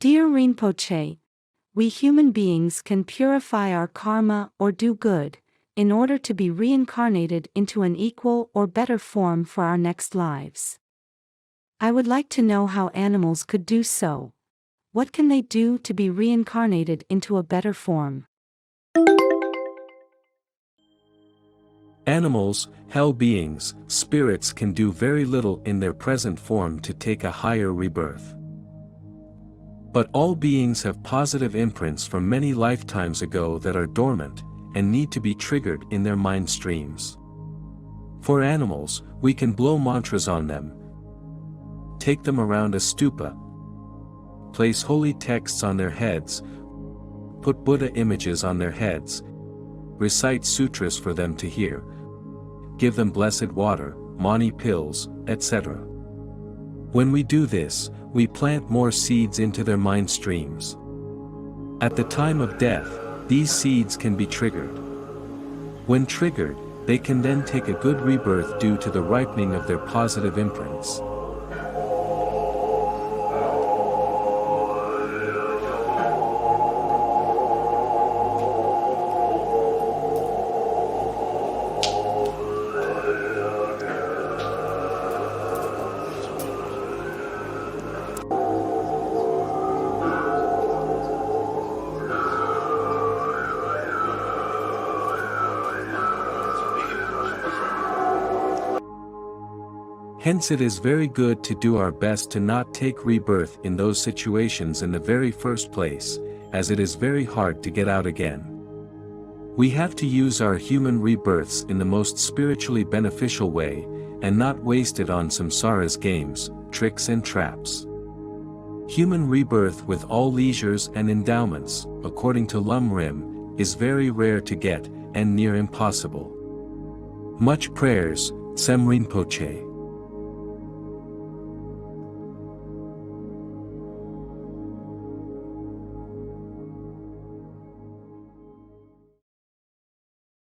Dear Rinpoche, we human beings can purify our karma or do good, in order to be reincarnated into an equal or better form for our next lives. I would like to know how animals could do so. What can they do to be reincarnated into a better form? Animals, hell beings, spirits can do very little in their present form to take a higher rebirth. But all beings have positive imprints from many lifetimes ago that are dormant, and need to be triggered in their mind streams. For animals, we can blow mantras on them, take them around a stupa, place holy texts on their heads, put Buddha images on their heads, recite sutras for them to hear, give them blessed water, mani pills, etc. When we do this, we plant more seeds into their mind streams. At the time of death, these seeds can be triggered. When triggered, they can then take a good rebirth due to the ripening of their positive imprints. Hence it is very good to do our best to not take rebirth in those situations in the very first place, as it is very hard to get out again. We have to use our human rebirths in the most spiritually beneficial way, and not waste it on samsara's games, tricks and traps. Human rebirth with all leisures and endowments, according to Lum Rim, is very rare to get, and near impossible. Much prayers, Tsem Rinpoche.